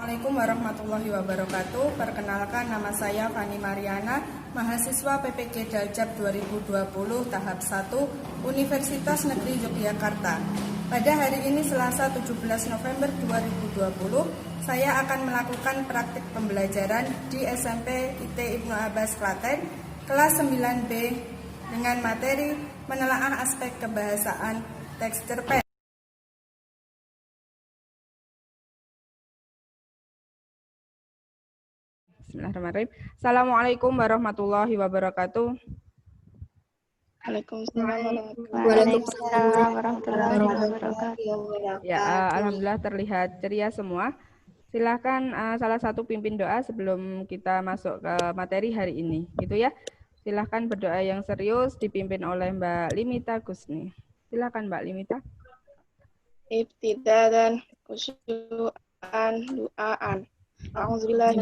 Assalamualaikum warahmatullahi wabarakatuh. Perkenalkan, nama saya Fani Mariana, mahasiswa PPG Daljab 2020 tahap 1 Universitas Negeri Yogyakarta. Pada hari ini Selasa 17 November 2020, saya akan melakukan praktik pembelajaran di SMP IT Ibnu Abbas Klaten kelas 9B dengan materi menelaah aspek kebahasaan teks cerpen. Bismillahirrahmanirrahim. Assalamualaikum warahmatullahi wabarakatuh. Waalaikumsalam warahmatullahi wabarakatuh. Ya, alhamdulillah terlihat ceria semua. Silahkan salah satu pimpin doa sebelum kita masuk ke materi hari ini, gitu ya. Silahkan berdoa yang serius dipimpin oleh Mbak Limita Gusni. Silahkan Mbak Limita. Ibtidadan khusyu'an du'aan. A'udzubillahi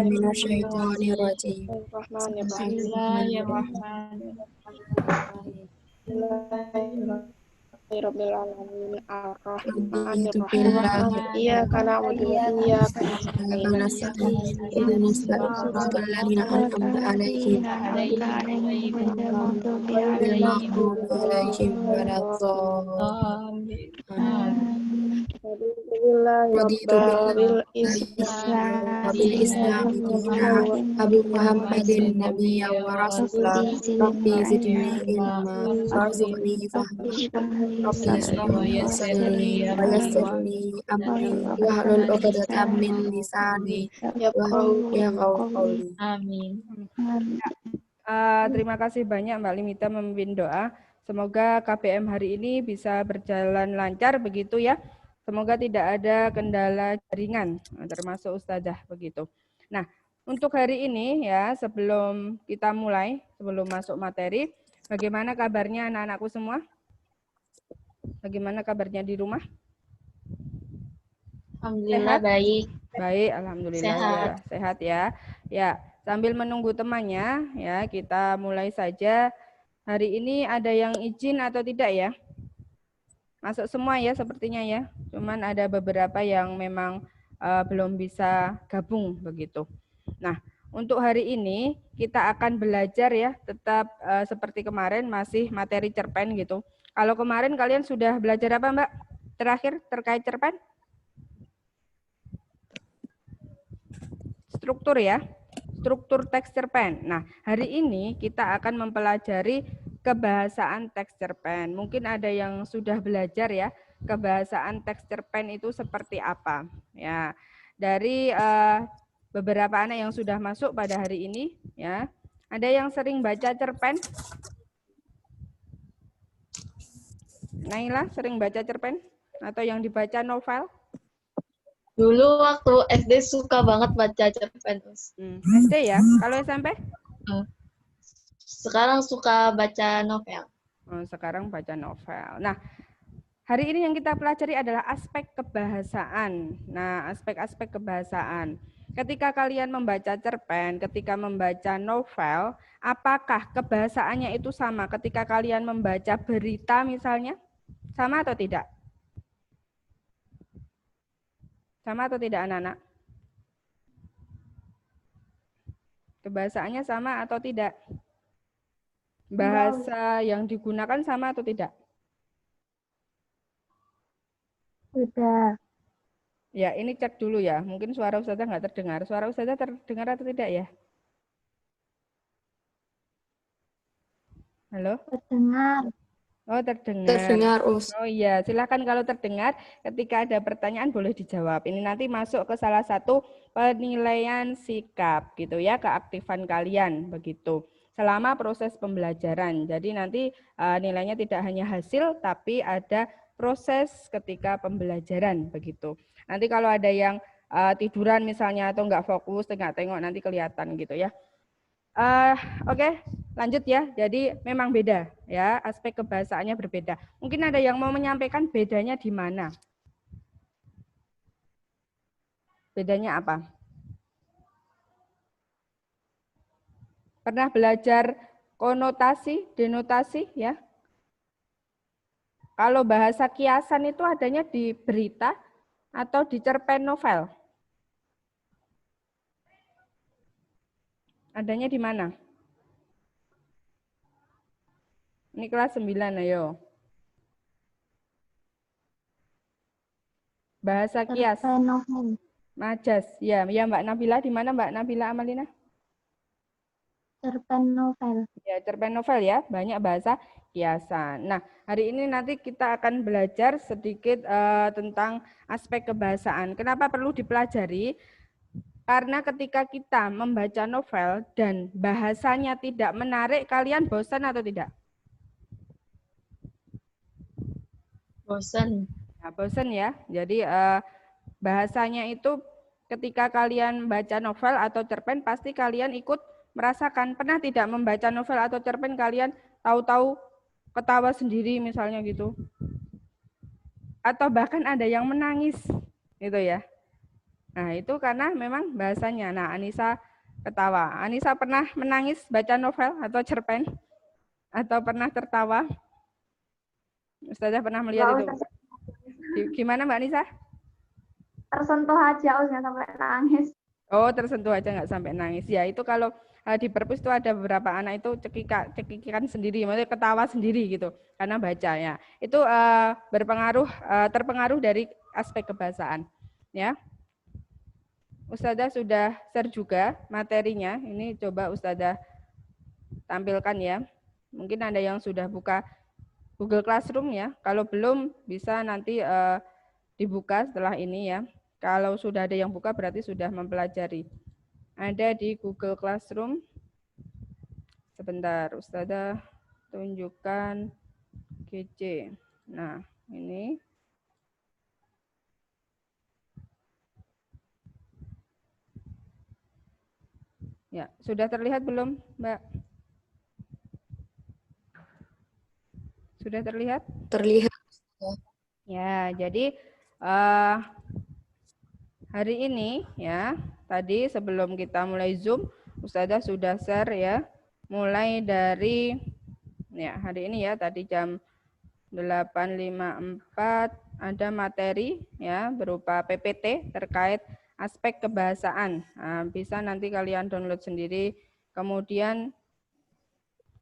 minasyaitonir rajim. Bismillahirrahmanirrahim. Ar-Rahmanir Rahim. Iyyaka na'budu wa iyyaka nasta'in. Ihdinas siratal ladzina an'amta 'alaihim ghairil maghdubi 'alaihim waladdallin. Raditu bil Islam dinan Abu Muhammadin nabiyyan wa rasulan. Rabbi zidni ilma warzuqni fahma. Rabbi ishrah li sadri wa yassir li amri wahlul 'uqdatam min lisani yafqahu qawli. Amin. Terima kasih banyak Mbak Limita memimpin doa. Semoga KBM hari ini bisa berjalan lancar begitu ya. Semoga tidak ada kendala jaringan, termasuk Ustazah begitu. Nah, untuk hari ini ya, sebelum kita mulai, sebelum masuk materi, bagaimana kabarnya anak-anakku semua? Bagaimana kabarnya di rumah? Alhamdulillah baik. Baik, alhamdulillah ya, sehat ya. Ya, sambil menunggu temannya ya, kita mulai saja. Hari ini ada yang izin atau tidak ya? Masuk semua ya sepertinya ya. Cuman ada beberapa yang memang belum bisa gabung begitu. Nah, untuk hari ini kita akan belajar ya, tetap seperti kemarin masih materi cerpen gitu. Kalau kemarin kalian sudah belajar apa Mbak? Terakhir terkait cerpen? Struktur ya, struktur teks cerpen. Nah, hari ini kita akan mempelajari kebahasaan teks cerpen. Mungkin ada yang sudah belajar ya, kebahasaan teks cerpen itu seperti apa. Ya, dari beberapa anak yang sudah masuk pada hari ini, ya, ada yang sering baca cerpen? Naila sering baca cerpen atau yang dibaca novel? Dulu waktu SD suka banget baca cerpen. SD ya, kalau SMP? Sekarang suka baca novel. Sekarang baca novel. Nah, hari ini yang kita pelajari adalah aspek kebahasaan. Nah, aspek-aspek kebahasaan. Ketika kalian membaca cerpen, ketika membaca novel, apakah kebahasaannya itu sama ketika kalian membaca berita misalnya? Sama atau tidak? Sama atau tidak anak-anak? Kebahasaannya sama atau tidak? Bahasa yang digunakan sama atau tidak? Sudah. Ya, ini cek dulu ya. Mungkin suara Ustazah nggak terdengar. Suara Ustazah terdengar atau tidak ya? Halo? Terdengar. Oh, terdengar. Terdengar, Us. Oh iya, silakan kalau terdengar. Ketika ada pertanyaan boleh dijawab. Ini nanti masuk ke salah satu penilaian sikap gitu ya, keaktifan kalian begitu. Selama proses pembelajaran. Jadi nanti nilainya tidak hanya hasil tapi ada proses ketika pembelajaran begitu. Nanti kalau ada yang tiduran misalnya atau nggak fokus, nggak tengok nanti kelihatan gitu ya. Oke, lanjut ya. Jadi memang beda ya, aspek kebahasaannya berbeda. Mungkin ada yang mau menyampaikan bedanya di mana? Bedanya apa? Pernah belajar konotasi, denotasi ya? Kalau bahasa kiasan itu adanya di berita atau di cerpen novel? Adanya di mana? Ini kelas 9, ayo. Bahasa kias. Cerpen novel. Majas. Ya, ya Mbak Nabila, di mana Mbak Nabila Amalina? Cerpen novel. Ya, cerpen novel ya, banyak bahasa kiasan. Nah, hari ini nanti kita akan belajar sedikit tentang aspek kebahasaan. Kenapa perlu dipelajari? Karena ketika kita membaca novel dan bahasanya tidak menarik, kalian bosan atau tidak? Bosan. Nah, bosan ya. Jadi bahasanya itu ketika kalian baca novel atau cerpen pasti kalian ikut merasakan. Pernah tidak membaca novel atau cerpen kalian tahu-tahu ketawa sendiri misalnya gitu? Atau bahkan ada yang menangis gitu ya. Nah, itu karena memang bahasanya. Nah, Anissa ketawa. Anissa pernah menangis baca novel atau cerpen? Atau pernah tertawa? Ustazah pernah melihat itu. Gimana Mbak Anissa? Tersentuh aja, nggak sampai nangis. Oh, tersentuh aja nggak sampai nangis. Ya, itu kalau di perpus itu ada beberapa anak itu cekikan sendiri, maksudnya ketawa sendiri gitu, karena baca ya. Itu terpengaruh dari aspek kebahasaan. Ya. Ustazah sudah share juga materinya. Ini coba Ustazah tampilkan ya. Mungkin ada yang sudah buka Google Classroom ya. Kalau belum bisa nanti dibuka setelah ini ya. Kalau sudah ada yang buka berarti sudah mempelajari. Ada di Google Classroom. Sebentar, Ustazah tunjukkan GC. Nah, ini. Ya, sudah terlihat belum, Mbak? Sudah terlihat? Terlihat. Ya, jadi hari ini ya, tadi sebelum kita mulai Zoom, Ustazah sudah share ya, mulai dari ya hari ini ya, tadi jam 8.54 ada materi ya berupa PPT terkait aspek kebahasaan. Nah, bisa nanti kalian download sendiri. Kemudian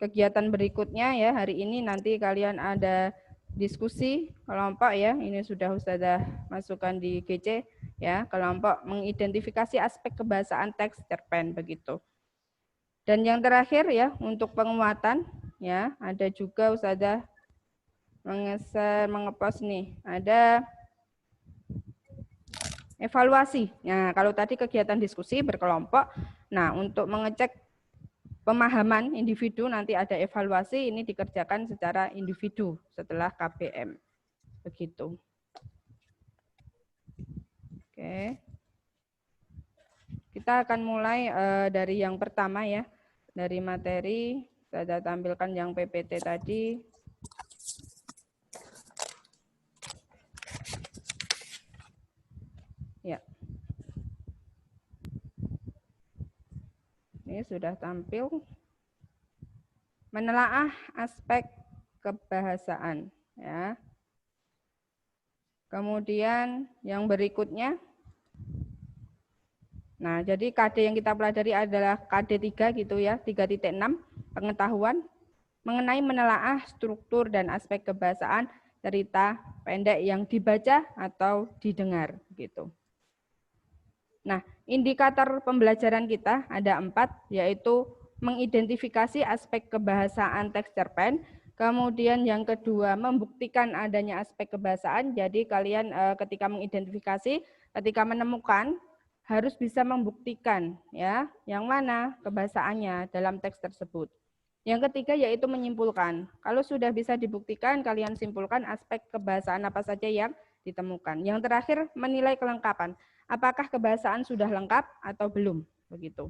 kegiatan berikutnya ya hari ini nanti kalian ada diskusi kelompok ya. Ini sudah Ustazah masukkan di GC ya, kelompok mengidentifikasi aspek kebahasaan teks cerpen begitu. Dan yang terakhir ya untuk penguatan ya, ada juga Ustazah mengepost nih, ada evaluasi. Nah, kalau tadi kegiatan diskusi berkelompok, nah untuk mengecek pemahaman individu nanti ada evaluasi, ini dikerjakan secara individu setelah KBM. Begitu. Oke. Kita akan mulai dari yang pertama ya, dari materi. Saya tampilkan yang PPT tadi. Ya. Ini sudah tampil. Menelaah aspek kebahasaan ya. Kemudian yang berikutnya. Nah, jadi KD yang kita pelajari adalah KD 3 gitu ya, 3.6 pengetahuan mengenai menelaah struktur dan aspek kebahasaan cerita pendek yang dibaca atau didengar gitu. Nah, indikator pembelajaran kita ada 4, yaitu mengidentifikasi aspek kebahasaan teks cerpen. Kemudian yang kedua, membuktikan adanya aspek kebahasaan. Jadi kalian ketika mengidentifikasi, ketika menemukan, harus bisa membuktikan ya, yang mana kebahasaannya dalam teks tersebut. Yang ketiga yaitu menyimpulkan. Kalau sudah bisa dibuktikan, kalian simpulkan aspek kebahasaan apa saja yang ditemukan. Yang terakhir, menilai kelengkapan. Apakah kebahasaan sudah lengkap atau belum? Begitu.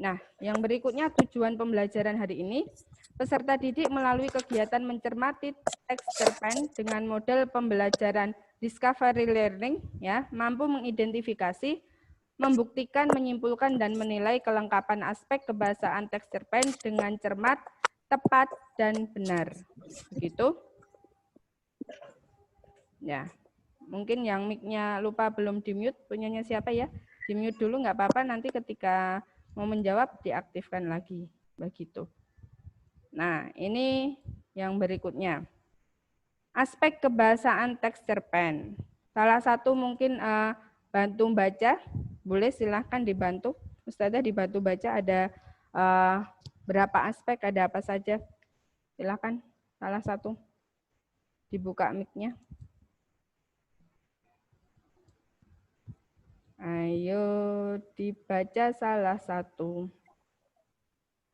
Nah, yang berikutnya tujuan pembelajaran hari ini, peserta didik melalui kegiatan mencermati teks cerpen dengan model pembelajaran discovery learning, ya, mampu mengidentifikasi, membuktikan, menyimpulkan, dan menilai kelengkapan aspek kebahasaan teks cerpen dengan cermat, tepat, dan benar. Begitu. Ya. Mungkin yang mic-nya lupa belum di-mute, punyanya siapa ya? Di-mute dulu nggak apa-apa, nanti ketika mau menjawab diaktifkan lagi, begitu. Nah, ini yang berikutnya. Aspek kebahasaan teks cerpen. Salah satu mungkin bantu baca, boleh silahkan dibantu. Ustazah dibantu baca ada berapa aspek, ada apa saja. Silahkan salah satu. Dibuka mic-nya. Ayo dibaca salah satu.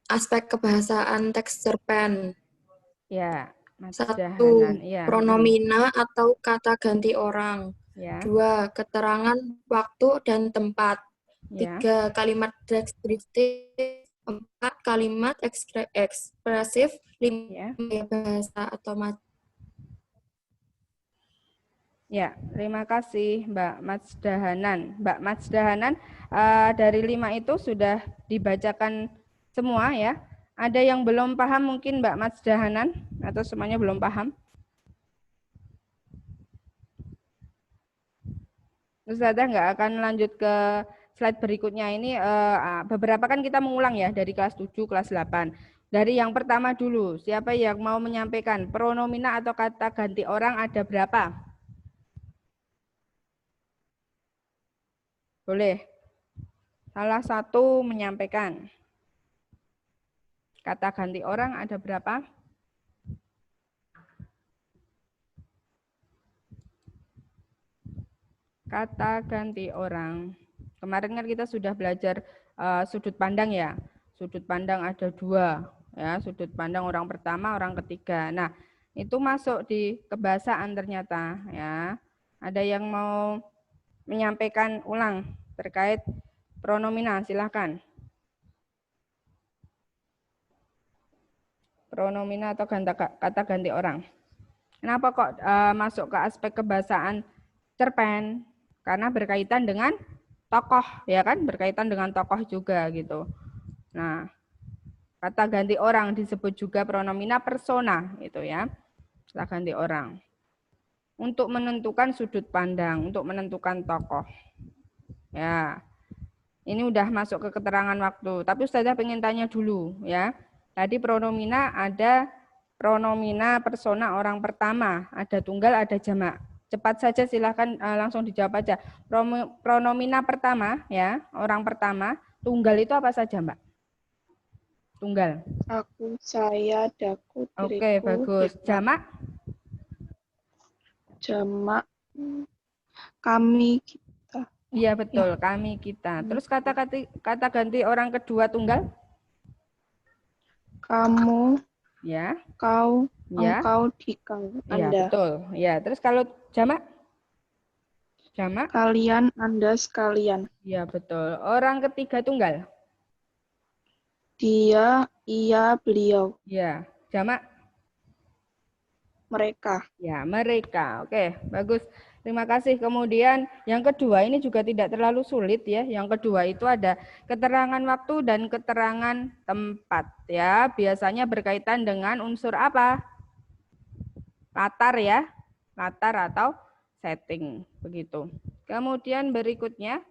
Aspek kebahasaan teks cerpen. Ya, Mas 1. Dahanan. Ya. Pronomina atau kata ganti orang. Ya. 2. Keterangan waktu dan tempat. Ya. 3. Kalimat deskriptif. 4. Kalimat ekspresif. 5. Ya. Bahasa otomatis. Ya, terima kasih Mbak Matsdahanan. Mbak Matsdahanan, dari 5 itu sudah dibacakan semua ya. Ada yang belum paham mungkin Mbak Matsdahanan atau semuanya belum paham? Ustazah nggak akan lanjut ke slide berikutnya ini. Beberapa kan kita mengulang ya dari kelas 7, kelas 8. Dari yang pertama dulu, siapa yang mau menyampaikan pronomina atau kata ganti orang ada berapa? Boleh. Salah satu menyampaikan. Kata ganti orang ada berapa? Kata ganti orang. Kemarin kan kita sudah belajar sudut pandang ya. Sudut pandang ada 2. Ya, sudut pandang orang pertama, orang ketiga. Nah, itu masuk di kebahasaan ternyata. Ya, ada yang mau menyampaikan ulang terkait pronomina, silahkan. Pronomina atau kata ganti orang. Kenapa kok masuk ke aspek kebahasaan cerpen? Karena berkaitan dengan tokoh, ya kan? Berkaitan dengan tokoh juga gitu. Nah, kata ganti orang disebut juga pronomina persona, gitu ya. Kata ganti orang. Untuk menentukan sudut pandang, untuk menentukan tokoh. Ya, ini udah masuk ke keterangan waktu. Tapi Ustazah pengen tanya dulu ya. Tadi pronomina ada pronomina persona orang pertama, ada tunggal, ada jamak. Cepat saja silahkan langsung dijawab aja. Pronomina pertama ya, orang pertama, tunggal itu apa saja Mbak? Tunggal. Aku, saya, daku, diriku. Oke, bagus. Jamak? Jamak, kami, kita. Iya betul, kami, kita. Terus kata ganti orang kedua tunggal? Kamu, Ya. kau, Ya. engkau, dikau, Iya, Anda. betul. Ya, terus kalau jamak? Jamak? Kalian, Anda sekalian. Iya, betul. Orang ketiga tunggal? Dia, ia, beliau. Ya, jamak? Mereka. Ya, mereka. Oke, bagus. Terima kasih. Kemudian yang kedua ini juga tidak terlalu sulit ya. Yang kedua itu ada keterangan waktu dan keterangan tempat ya. Biasanya berkaitan dengan unsur apa? Latar ya. Latar atau setting begitu. Kemudian berikutnya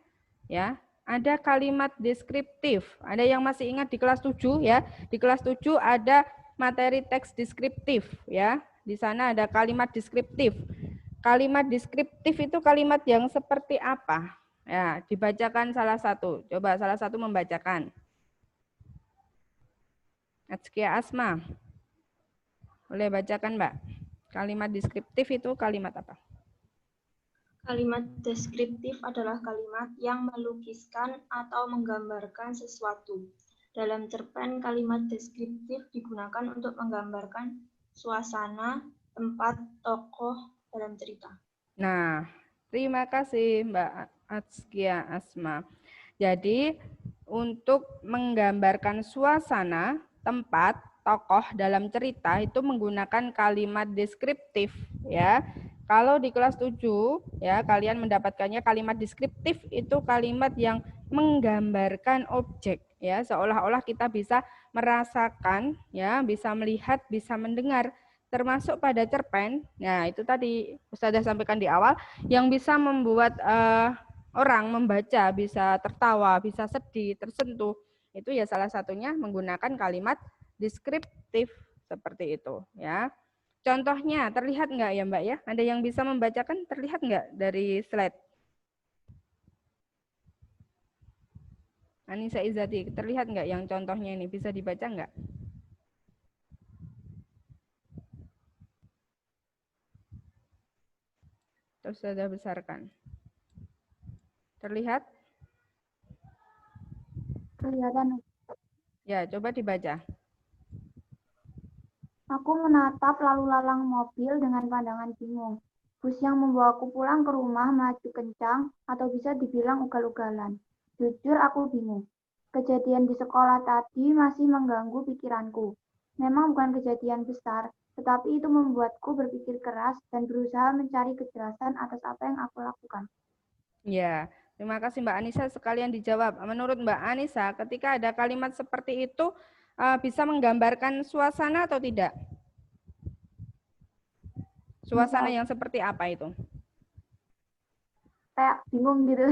ya, ada kalimat deskriptif. Ada yang masih ingat di kelas 7 ya? Di kelas 7 ada materi teks deskriptif ya. Di sana ada kalimat deskriptif. Kalimat deskriptif itu kalimat yang seperti apa? Ya, dibacakan salah satu. Coba salah satu membacakan. Atskia Asma. Boleh bacakan, Mbak. Kalimat deskriptif itu kalimat apa? Kalimat deskriptif adalah kalimat yang melukiskan atau menggambarkan sesuatu. Dalam cerpen, kalimat deskriptif digunakan untuk menggambarkan suasana, tempat, tokoh dalam cerita. Nah, terima kasih Mbak Atskia Asma. Jadi, untuk menggambarkan suasana, tempat, tokoh dalam cerita itu menggunakan kalimat deskriptif ya. Kalau di kelas 7 ya kalian mendapatkannya kalimat deskriptif itu kalimat yang menggambarkan objek ya, seolah-olah kita bisa merasakan ya, bisa melihat, bisa mendengar, termasuk pada cerpen. Nah, itu tadi Ustazah sampaikan di awal yang bisa membuat orang membaca bisa tertawa, bisa sedih, tersentuh. Itu ya salah satunya menggunakan kalimat deskriptif seperti itu ya. Contohnya terlihat nggak ya Mbak ya? Ada yang bisa membacakan, terlihat nggak dari slide? Anissa Izati, terlihat nggak yang contohnya ini? Bisa dibaca nggak? Terus sudah besarkan. Terlihat? Kelihatan. Ya, coba dibaca. Aku menatap lalu lalang mobil dengan pandangan bingung. Bus yang membawaku pulang ke rumah melaju kencang atau bisa dibilang ugal-ugalan. Jujur aku bingung. Kejadian di sekolah tadi masih mengganggu pikiranku. Memang bukan kejadian besar, tetapi itu membuatku berpikir keras dan berusaha mencari kejelasan atas apa yang aku lakukan. Ya, terima kasih Mbak Anissa. Sekalian dijawab. Menurut Mbak Anissa, ketika ada kalimat seperti itu bisa menggambarkan suasana atau tidak? Suasana yang seperti apa itu? Kayak bingung gitu.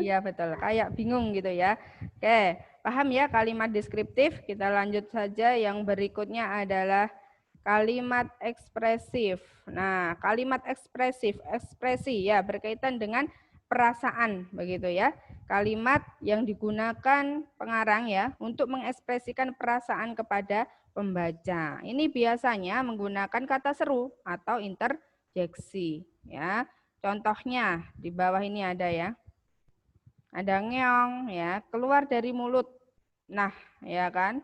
Iya betul, kayak bingung gitu ya. Oke, paham ya kalimat deskriptif? Kita lanjut saja. Yang berikutnya adalah kalimat ekspresif. Nah, kalimat ekspresif, ekspresi ya berkaitan dengan perasaan begitu ya. Kalimat yang digunakan pengarang ya untuk mengekspresikan perasaan kepada pembaca. Ini biasanya menggunakan kata seru atau interjeksi ya. Contohnya di bawah ini ada ya. Ada ngeong ya, keluar dari mulut. Nah, ya kan?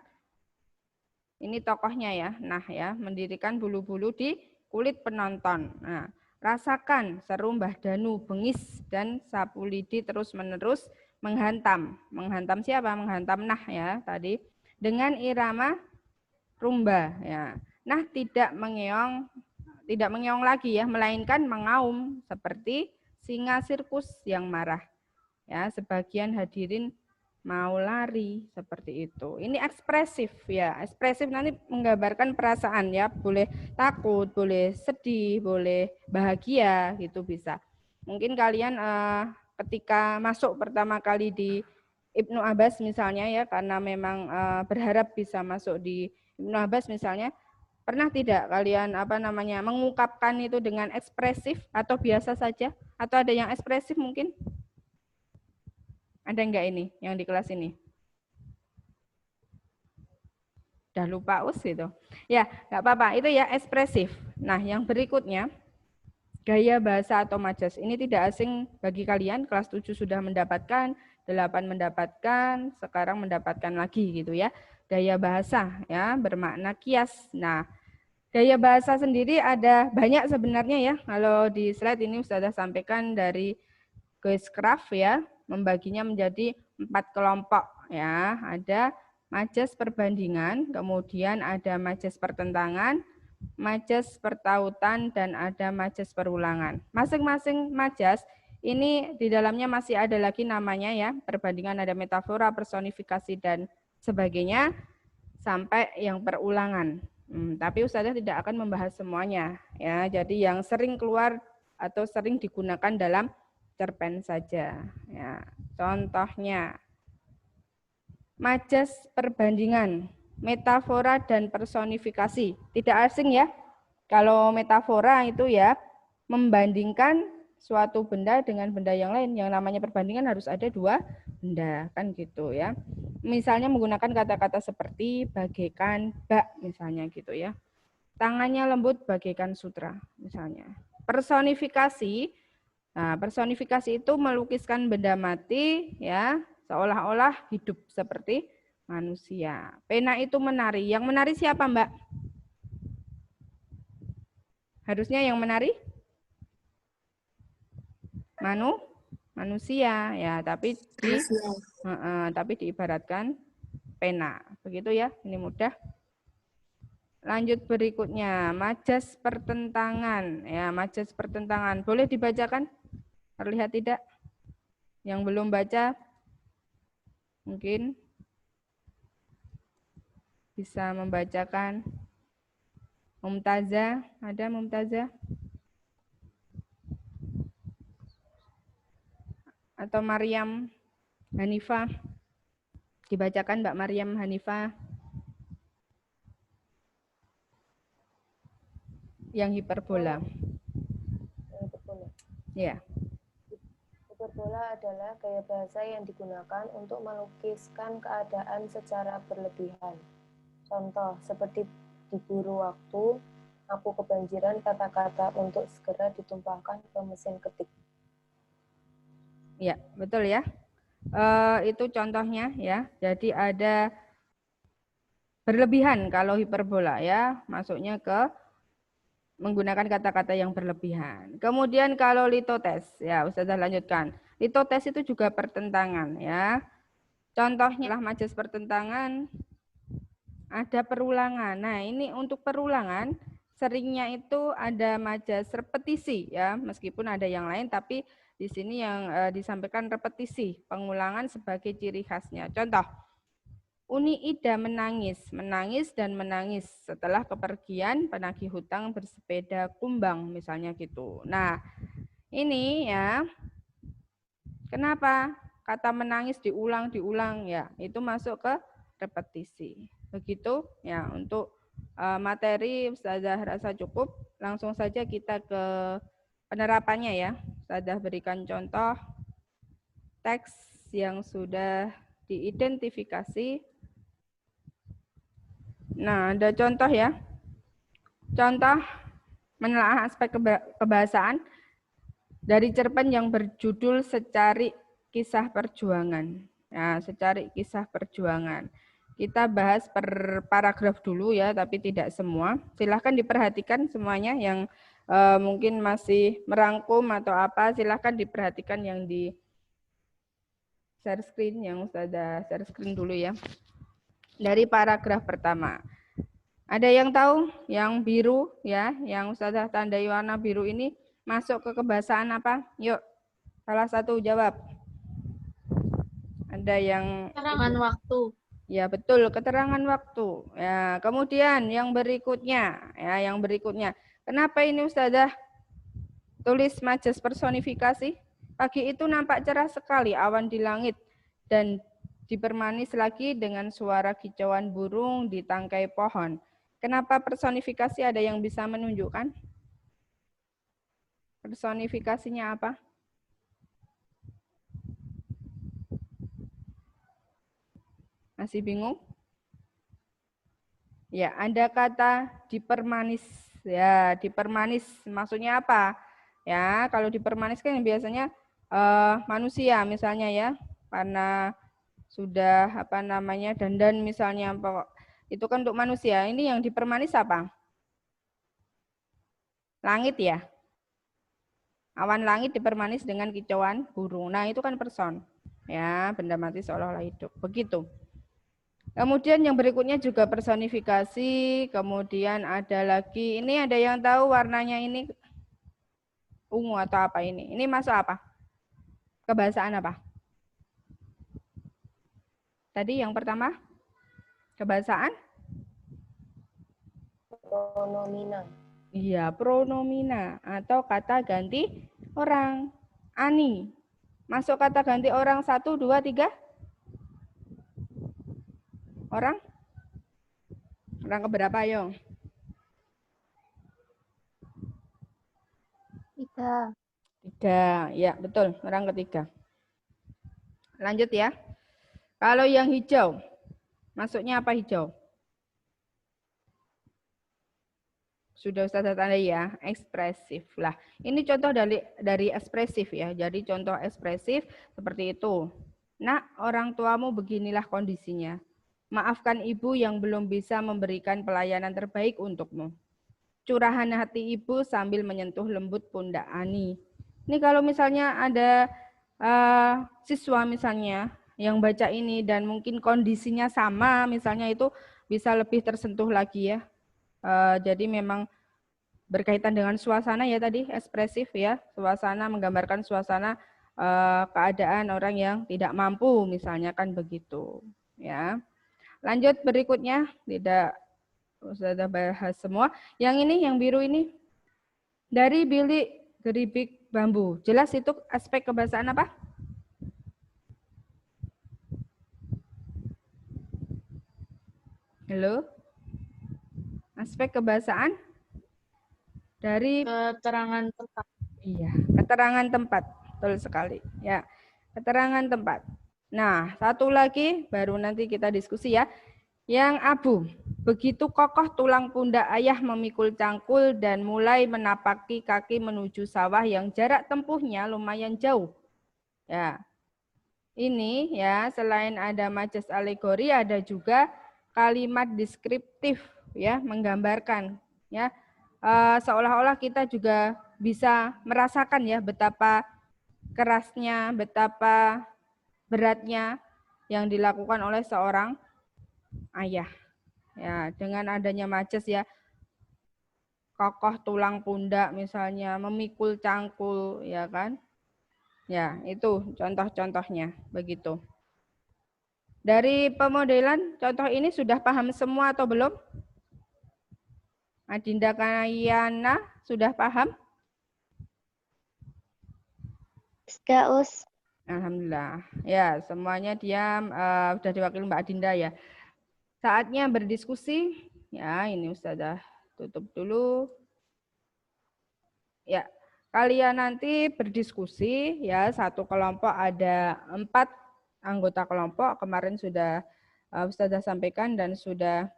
Ini tokohnya ya. Nah, ya, mendirikan bulu-bulu di kulit penonton. Nah, rasakan seru Mbah Danu, bengis dan sapu lidi terus-menerus menghantam. Menghantam siapa? Menghantam Nah ya tadi. Dengan irama rumba ya. Nah, tidak mengeong lagi ya, melainkan mengaum seperti singa sirkus yang marah. Ya, sebagian hadirin mau lari seperti itu. Ini ekspresif ya. Ekspresif nanti menggambarkan perasaan ya, boleh takut, boleh sedih, boleh bahagia gitu bisa. Mungkin kalian ketika masuk pertama kali di Ibnu Abbas misalnya ya, karena memang berharap bisa masuk di Ibnu Abbas misalnya, pernah tidak kalian mengungkapkan itu dengan ekspresif atau biasa saja? Atau ada yang ekspresif mungkin? Ada enggak ini yang di kelas ini? Udah lupa gitu. Ya, enggak apa-apa. Itu ya ekspresif. Nah, yang berikutnya gaya bahasa atau majas. Ini tidak asing bagi kalian. Kelas 7 sudah mendapatkan, 8 mendapatkan, sekarang mendapatkan lagi gitu ya. Gaya bahasa ya, bermakna kias. Nah, gaya bahasa sendiri ada banyak sebenarnya ya. Kalau di slide ini sudah sampaikan dari Goiscraft ya, membaginya menjadi 4 kelompok ya. Ada majas perbandingan, kemudian ada majas pertentangan, majas pertautan, dan ada majas perulangan. Masing-masing majas ini di dalamnya masih ada lagi namanya ya, perbandingan ada metafora, personifikasi, dan sebagainya, sampai yang perulangan. Tapi Ustazah tidak akan membahas semuanya ya. Jadi yang sering keluar atau sering digunakan dalam cerpen saja. Ya, contohnya majas perbandingan, metafora dan personifikasi. Tidak asing ya. Kalau metafora itu ya membandingkan suatu benda dengan benda yang lain. Yang namanya perbandingan harus ada dua benda kan gitu ya. Misalnya menggunakan kata-kata seperti bagaikan bak misalnya gitu ya. Tangannya lembut bagaikan sutra misalnya. Personifikasi. Nah, personifikasi itu melukiskan benda mati ya, seolah-olah hidup seperti manusia. Pena itu menari. Yang menari siapa, Mbak? Harusnya yang menari manusia ya, tapi diibaratkan pena. Begitu ya, ini mudah. Lanjut berikutnya, majas pertentangan. Ya, majas pertentangan. Boleh dibacakan? Terlihat tidak? Yang belum baca mungkin bisa membacakan. Mumtazah, ada Mumtazah? Atau Maryam, Hanifah? Dibacakan Mbak Maryam Hanifah. Yang hiperbola. Ya. Hiperbola adalah gaya bahasa yang digunakan untuk melukiskan keadaan secara berlebihan. Contoh, seperti diburu waktu, aku kebanjiran kata-kata untuk segera ditumpahkan ke mesin ketik. Ya, betul ya. Itu contohnya ya. Jadi ada berlebihan kalau hiperbola ya, masuknya ke menggunakan kata-kata yang berlebihan. Kemudian kalau litotes, ya Ustazah lanjutkan. Litotes itu juga pertentangan ya. Contohnya lah majas pertentangan, ada perulangan. Nah ini untuk perulangan, seringnya itu ada majas repetisi ya, meskipun ada yang lain, tapi di sini yang disampaikan repetisi, pengulangan sebagai ciri khasnya. Contoh, Uni Ida menangis dan menangis setelah kepergian penagih hutang bersepeda kumbang, misalnya gitu. Nah, ini ya, kenapa kata menangis diulang ya, itu masuk ke repetisi. Begitu ya, untuk materi Ustazah rasa cukup, langsung saja kita ke penerapannya ya. Ustazah berikan contoh teks yang sudah diidentifikasi. Nah, ada contoh ya. Contoh menelaah aspek kebahasaan dari cerpen yang berjudul Secari Kisah Perjuangan. Nah, Secari Kisah Perjuangan. Kita bahas per paragraf dulu ya, tapi tidak semua. Silahkan diperhatikan semuanya yang mungkin masih merangkum atau apa, silahkan diperhatikan yang di share screen, yang Ustazah share screen dulu ya. Dari paragraf pertama. Ada yang tahu yang biru ya, yang Ustazah tandai warna biru ini masuk ke kebahasaan apa? Yuk, salah satu jawab. Ada yang Keterangan waktu. Ya betul, keterangan waktu. Ya, kemudian yang berikutnya, Kenapa ini Ustazah tulis majas personifikasi? Pagi itu nampak cerah sekali awan di langit dan dipermanis lagi dengan suara kicauan burung di tangkai pohon. Kenapa personifikasi, ada yang bisa menunjukkan? Personifikasinya apa? Masih bingung? Ya, ada kata dipermanis. Ya, dipermanis maksudnya apa? Ya, kalau dipermanis kan biasanya manusia misalnya ya, karena sudah dandan misalnya, itu kan untuk manusia. Ini yang dipermanis apa? Langit ya. Awan langit dipermanis dengan kicauan burung. Nah, itu kan person. Ya, benda mati seolah-olah hidup. Begitu. Kemudian yang berikutnya juga personifikasi. Kemudian ada lagi, ini ada yang tahu warnanya ini ungu atau apa ini? Ini masuk apa? Kebahasaan apa? Tadi yang pertama, kebahasaan? Pronomina. Iya, pronomina atau kata ganti orang. Ani. Masuk kata ganti orang 1, 2, 3? Orang? Orang keberapa, Yong? 3. 3, ya betul, orang ketiga. Lanjut ya. Kalau yang hijau, masuknya apa hijau? Sudah Ustaz tandai ya, ekspresif lah. Ini contoh dari ekspresif ya. Jadi contoh ekspresif seperti itu. Nak, orang tuamu beginilah kondisinya. Maafkan ibu yang belum bisa memberikan pelayanan terbaik untukmu. Curahan hati ibu sambil menyentuh lembut pundak Ani. Ini kalau misalnya ada siswa misalnya yang baca ini dan mungkin kondisinya sama, misalnya itu bisa lebih tersentuh lagi ya. Jadi memang berkaitan dengan suasana ya tadi, ekspresif ya, suasana, menggambarkan suasana keadaan orang yang tidak mampu, misalnya kan begitu. Ya. Lanjut berikutnya, tidak sudah bahas semua. Yang ini, yang biru ini, dari bilik geribik bambu. Jelas itu aspek kebahasaan apa? Halo? Aspek kebahasaan dari Keterangan tempat. iya, keterangan tempat. Betul sekali. Ya, keterangan tempat. Nah, satu lagi baru nanti kita diskusi ya. Yang abu, begitu kokoh tulang pundak ayah memikul cangkul dan mulai menapaki kaki menuju sawah yang jarak tempuhnya lumayan jauh. Ya, ini ya selain ada majas alegori ada juga kalimat deskriptif ya, menggambarkan ya. Seolah-olah kita juga bisa merasakan ya betapa kerasnya, betapa beratnya yang dilakukan oleh seorang ayah. Ya, dengan adanya majas ya, kokoh tulang pundak misalnya, memikul cangkul ya kan. Ya, itu contoh-contohnya begitu. Dari pemodelan contoh ini sudah paham semua atau belum? Adinda Kayana sudah paham? Sudah, Us. Alhamdulillah. Ya, semuanya diam. Sudah diwakili Mbak Adinda ya. Saatnya berdiskusi. Ya, ini Ustazah tutup dulu. Ya, kalian nanti berdiskusi ya. Satu kelompok ada 4 anggota kelompok. Kemarin sudah Ustazah sampaikan dan sudah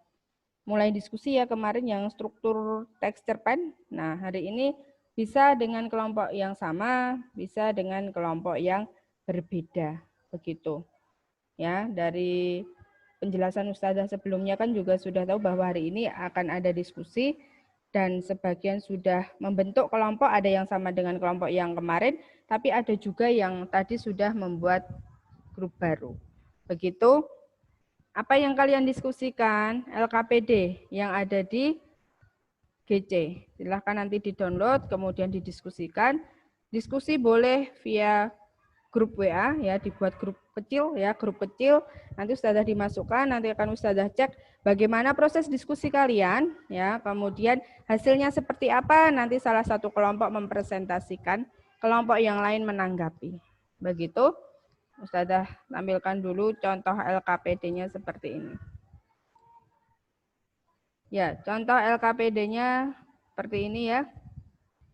mulai diskusi ya kemarin yang struktur teks cerpen. Nah, hari ini bisa dengan kelompok yang sama, bisa dengan kelompok yang berbeda. Begitu. Ya, dari penjelasan Ustazah sebelumnya kan juga sudah tahu bahwa hari ini akan ada diskusi dan sebagian sudah membentuk kelompok, ada yang sama dengan kelompok yang kemarin, tapi ada juga yang tadi sudah membuat grup baru. Begitu. Apa yang kalian diskusikan LKPD yang ada di GC. Silahkan nanti di-download, kemudian didiskusikan. Diskusi boleh via grup WA, ya dibuat grup kecil, ya grup kecil. Nanti Ustazah dimasukkan, nanti akan Ustazah cek bagaimana proses diskusi kalian, ya. Kemudian hasilnya seperti apa, nanti salah satu kelompok mempresentasikan, kelompok yang lain menanggapi. Begitu. Ustazah tampilkan dulu contoh LKPD-nya seperti ini. Ya, contoh LKPD-nya seperti ini ya.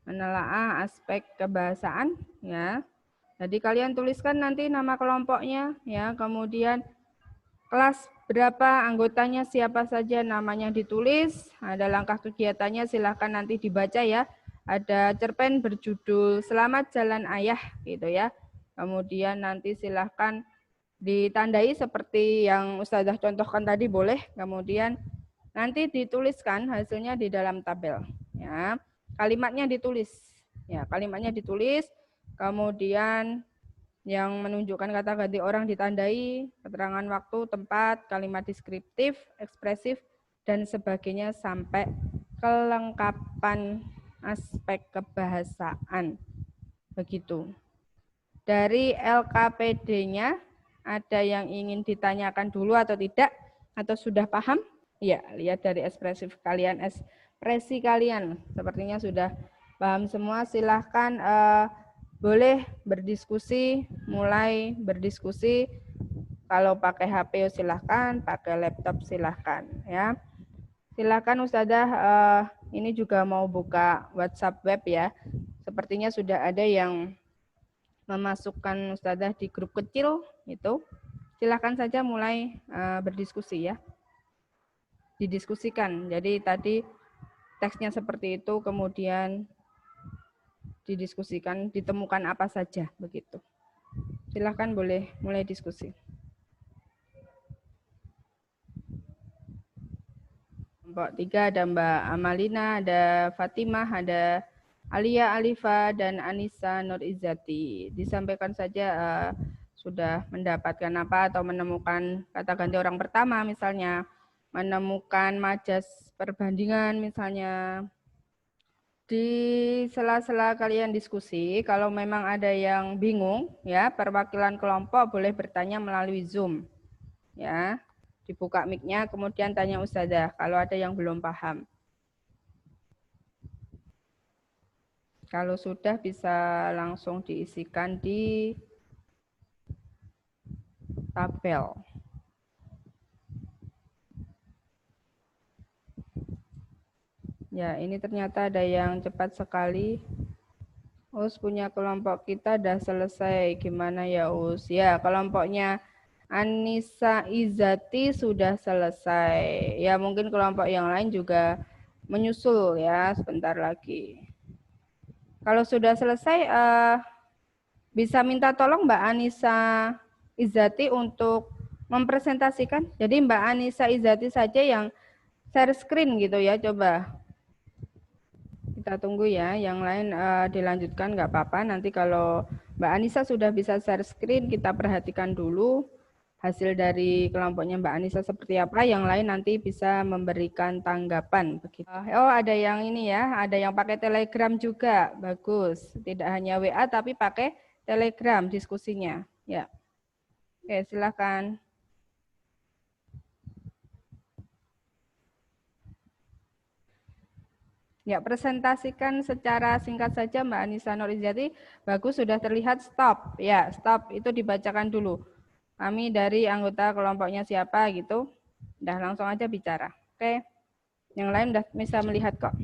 Menelaah aspek kebahasaan ya. Jadi kalian tuliskan nanti nama kelompoknya ya, kemudian kelas berapa, anggotanya siapa saja, namanya ditulis, ada langkah kegiatannya silahkan nanti dibaca ya. Ada cerpen berjudul Selamat Jalan Ayah gitu ya. Kemudian nanti silahkan ditandai seperti yang Ustazah contohkan tadi boleh. Kemudian nanti dituliskan hasilnya di dalam tabel. Ya, kalimatnya ditulis. Ya, kalimatnya ditulis. Kemudian yang menunjukkan kata ganti orang ditandai, keterangan waktu, tempat, kalimat deskriptif, ekspresif, dan sebagainya sampai kelengkapan aspek kebahasaan. Begitu. Dari LKPD-nya, ada yang ingin ditanyakan dulu atau tidak? Atau sudah paham? Ya, lihat dari ekspresi kalian. Sepertinya sudah paham semua. Silahkan boleh berdiskusi, mulai berdiskusi. Kalau pakai HP silahkan, pakai laptop silahkan. Ya. Silahkan Ustazah, ini juga mau buka WhatsApp web ya. Sepertinya sudah ada yang memasukkan Ustazah di grup kecil itu. Silahkan saja mulai berdiskusi ya. Didiskusikan. Jadi tadi teksnya seperti itu, kemudian didiskusikan, ditemukan apa saja begitu. Silahkan boleh mulai diskusi. Kelompok 3 ada Mbak Amalina, ada Fatimah, ada Alia Alifa, dan Anissa Nur Izzati. Disampaikan saja sudah mendapatkan apa atau menemukan kata ganti orang pertama misalnya, menemukan majas perbandingan misalnya. Di sela-sela kalian diskusi, kalau memang ada yang bingung, ya perwakilan kelompok boleh bertanya melalui Zoom. Ya, dibuka mic-nya, kemudian tanya Ustazah kalau ada yang belum paham. Kalau sudah bisa langsung diisikan di tabel. Ya, ini ternyata ada yang cepat sekali. Us punya kelompok kita udah selesai. Gimana ya Us? Ya, kelompoknya Anissa Izati sudah selesai. Ya, mungkin kelompok yang lain juga menyusul ya sebentar lagi. Kalau sudah selesai, bisa minta tolong Mbak Anissa Izati untuk mempresentasikan. Jadi Mbak Anissa Izati saja yang share screen gitu ya, coba. Kita tunggu ya, yang lain dilanjutkan nggak apa-apa. Nanti kalau Mbak Anissa sudah bisa share screen, kita perhatikan dulu hasil dari kelompoknya Mbak Anissa seperti apa. Yang lain nanti bisa memberikan tanggapan. Begitu. Oh, ada yang ini ya, ada yang pakai Telegram juga, bagus. Tidak hanya WA tapi pakai Telegram diskusinya. Ya, oke silakan. Ya, presentasikan secara singkat saja Mbak Anissa Nurizati. Bagus, sudah terlihat stop. Ya, stop itu dibacakan dulu. Kami dari anggota kelompoknya siapa gitu. Udah langsung aja bicara. Oke. Yang lain udah bisa melihat kok.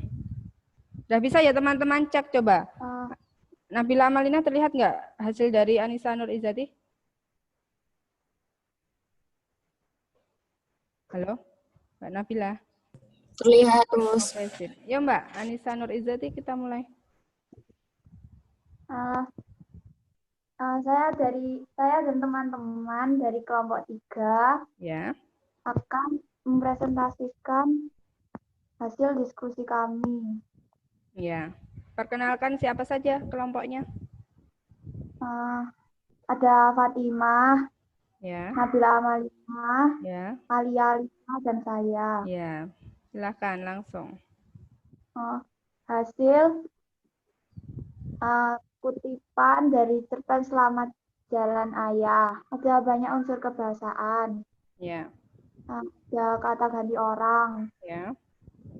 Udah bisa ya teman-teman, cek coba. Nabila Amalina terlihat nggak hasil dari Anissa Nurizati? Halo, Mbak Nabila. Terlihat, Mus. Oke, sip. Ya Mbak, Anissa Nurizati kita mulai. Saya dan teman-teman dari kelompok 3 Ya. akan mempresentasikan hasil diskusi kami. Ya. Perkenalkan siapa saja kelompoknya. Ada Fatimah, Ya. Nabila Amalina, Ya. Alia Lina, dan saya. Ya. Silakan langsung. Hasil kutipan dari cerpen Selamat Jalan Ayah. Ada banyak unsur kebahasaan. Ya. Ada kata ganti orang. Ya.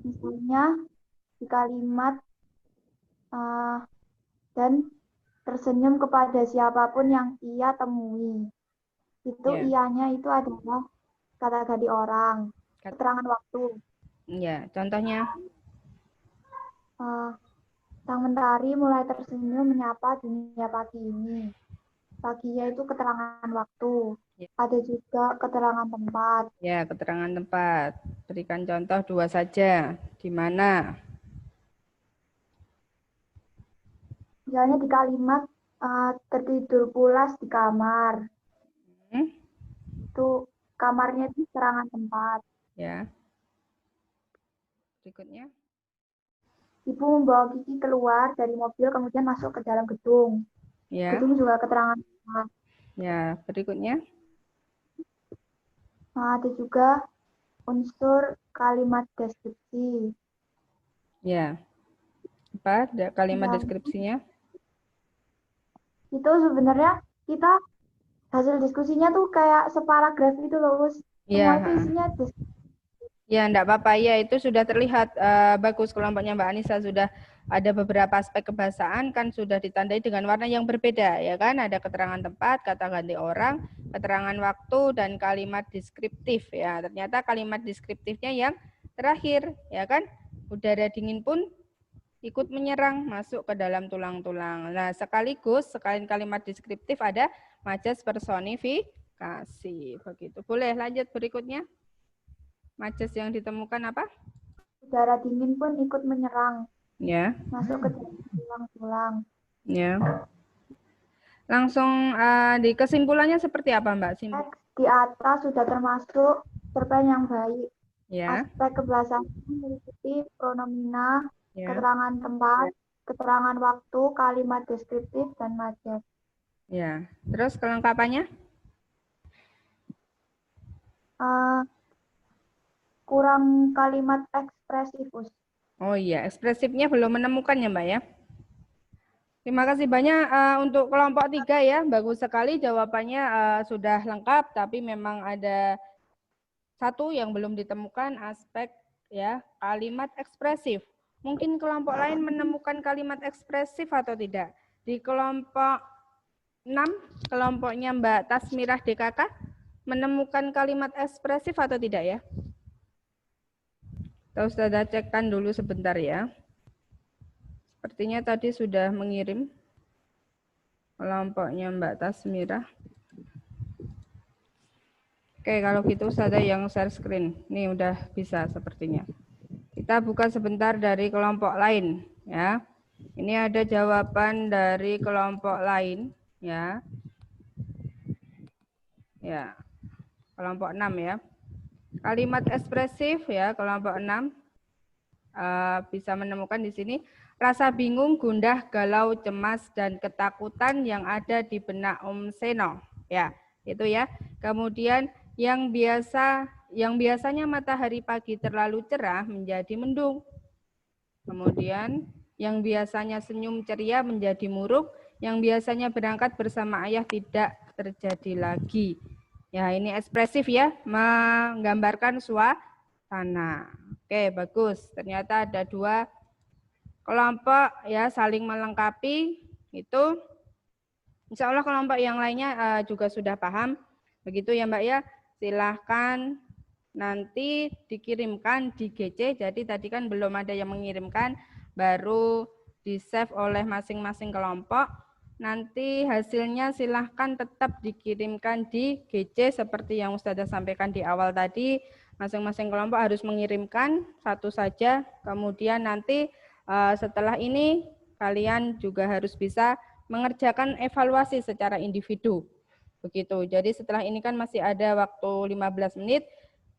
Misalnya di kalimat dan tersenyum kepada siapapun yang ia temui. Itu ianya itu adalah kata ganti orang. Keterangan waktu. Ya, contohnya. Sang mentari mulai tersenyum menyapa dunia pagi ini. Paginya itu keterangan waktu. Ya. Ada juga keterangan tempat. Ya, keterangan tempat. Berikan contoh 2 saja. Di mana? Misalnya di kalimat tertidur pulas di kamar. Itu kamarnya itu keterangan tempat. Ya. Berikutnya. Ibu membawa Kiki keluar dari mobil kemudian masuk ke dalam gedung. Ya. Gedung juga keterangan tempat. Ya, berikutnya. Ada juga unsur kalimat deskripsi. Ya. Apa kalimat deskripsinya? Itu sebenarnya kita hasil diskusinya tuh kayak separagraf itu loh, Us. Semua itu isinya deskripsi. Ya, enggak apa-apa. Ya, itu sudah terlihat bagus kelompoknya Mbak Anissa. Sudah ada beberapa aspek kebahasaan kan sudah ditandai dengan warna yang berbeda, ya kan? Ada keterangan tempat, kata ganti orang, keterangan waktu, dan kalimat deskriptif. Ya, ternyata kalimat deskriptifnya yang terakhir, ya kan? Udara dingin pun ikut menyerang masuk ke dalam tulang-tulang. Nah, sekaligus sekalian kalimat deskriptif ada majas personifikasi. Begitu. Boleh lanjut berikutnya. Majas yang ditemukan apa? Udara dingin pun ikut menyerang. Ya. Masuk ke dalam tulang-tulang. Ya. Langsung di kesimpulannya seperti apa, Mbak? Di atas sudah termasuk cerpen yang baik. Ya. Aspek kebahasaan meliputi pronomina, keterangan tempat, keterangan waktu, kalimat deskriptif, dan majas. Ya. Terus kelengkapannya? Kurang kalimat ekspresif. Oh iya, ekspresifnya belum menemukan ya Mbak ya. Terima kasih banyak untuk kelompok 3 ya, bagus sekali jawabannya sudah lengkap, tapi memang ada satu yang belum ditemukan aspek ya kalimat ekspresif. Mungkin kelompok lain menemukan kalimat ekspresif atau tidak? Di kelompok 6, kelompoknya Mbak Tasmirah DKK, menemukan kalimat ekspresif atau tidak ya? Ustazah cekkan dulu sebentar ya. Sepertinya tadi sudah mengirim kelompoknya Mbak Tasmirah. Oke, kalau gitu Ustazah yang share screen. Ini udah bisa sepertinya. Kita buka sebentar dari kelompok lain ya. Ini ada jawaban dari kelompok lain ya. Ya. Kelompok 6 ya. Kalimat ekspresif ya, kelompok 6. Bisa menemukan di sini rasa bingung, gundah, galau, cemas dan ketakutan yang ada di benak Seno. Ya, itu ya. Kemudian yang biasanya matahari pagi terlalu cerah menjadi mendung. Kemudian yang biasanya senyum ceria menjadi murung, yang biasanya berangkat bersama ayah tidak terjadi lagi. Ya, ini ekspresif ya, menggambarkan suasana. Oke, bagus. Ternyata ada 2 kelompok ya saling melengkapi. Itu insya Allah kelompok yang lainnya juga sudah paham. Begitu ya Mbak ya. Silahkan nanti dikirimkan di GC. Jadi tadi kan belum ada yang mengirimkan, baru di-save oleh masing-masing kelompok. Nanti hasilnya silahkan tetap dikirimkan di GC seperti yang Ustazah sampaikan di awal tadi. Masing-masing kelompok harus mengirimkan satu saja. Kemudian nanti setelah ini kalian juga harus bisa mengerjakan evaluasi secara individu. Begitu. Jadi setelah ini kan masih ada waktu 15 menit,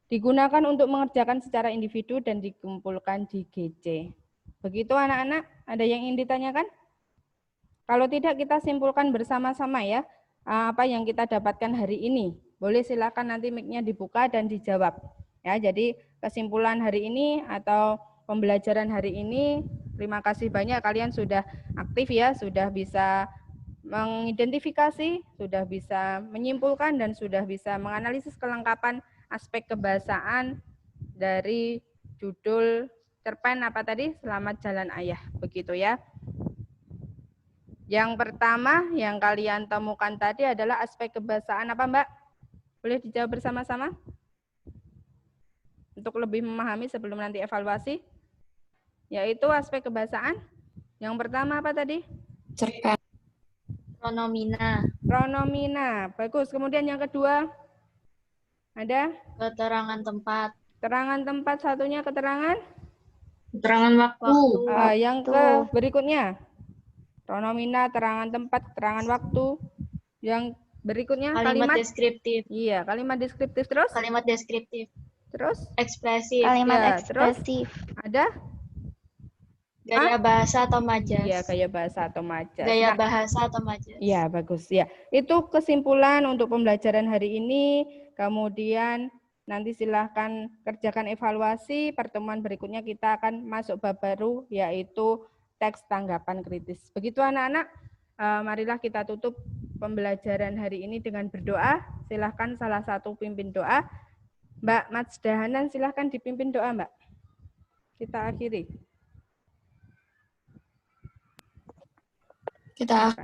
digunakan untuk mengerjakan secara individu dan dikumpulkan di GC. Begitu anak-anak, ada yang ingin ditanyakan? Kalau tidak kita simpulkan bersama-sama ya, apa yang kita dapatkan hari ini. Boleh silakan nanti mic-nya dibuka dan dijawab. Ya, jadi kesimpulan hari ini atau pembelajaran hari ini, terima kasih banyak kalian sudah aktif ya, sudah bisa mengidentifikasi, sudah bisa menyimpulkan dan sudah bisa menganalisis kelengkapan aspek kebahasaan dari judul cerpen apa tadi? Selamat Jalan Ayah, begitu ya. Yang pertama yang kalian temukan tadi adalah aspek kebahasaan apa Mbak? Boleh dijawab bersama-sama? Untuk lebih memahami sebelum nanti evaluasi. Yaitu aspek kebahasaan. Yang pertama apa tadi? Cerpen. Pronomina. Pronomina. Bagus. Kemudian yang kedua? Ada? Keterangan tempat. Keterangan tempat, satunya keterangan? Keterangan waktu. Yang ke berikutnya? Pronomina, keterangan tempat, keterangan waktu. Yang berikutnya? Kalimat deskriptif. Iya, kalimat deskriptif terus? Kalimat deskriptif. Terus? Ekspresif. Kalimat ekspresif. Ada? Gaya bahasa atau majas. Iya, gaya bahasa atau majas. Gaya bahasa atau majas. Iya, bagus ya. Itu kesimpulan untuk pembelajaran hari ini. Kemudian nanti silahkan kerjakan evaluasi. Pertemuan berikutnya kita akan masuk bab baru, yaitu teks tanggapan kritis. Begitu anak-anak, marilah kita tutup pembelajaran hari ini dengan berdoa. Silahkan salah satu pimpin doa. Mbak Matsdahanan, silahkan dipimpin doa, Mbak. Kita akhiri. Kita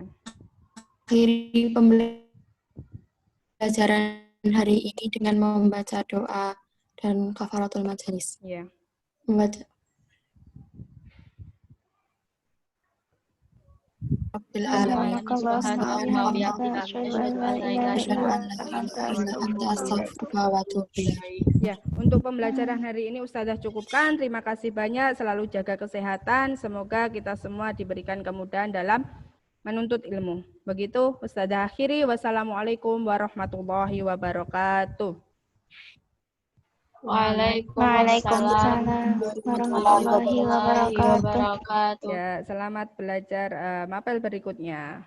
akhiri pembelajaran hari ini dengan membaca doa dan kafaratul majelis. Iya. Membaca. Rabbil alamin. Ya, untuk pembelajaran hari ini Ustazah cukupkan. Terima kasih banyak. Selalu jaga kesehatan. Semoga kita semua diberikan kemudahan dalam menuntut ilmu. Begitu Ustazah akhiri. Wassalamualaikum warahmatullahi wabarakatuh. Waalaikumsalam warahmatullahi wabarakatuh. Ya, selamat belajar mapel berikutnya.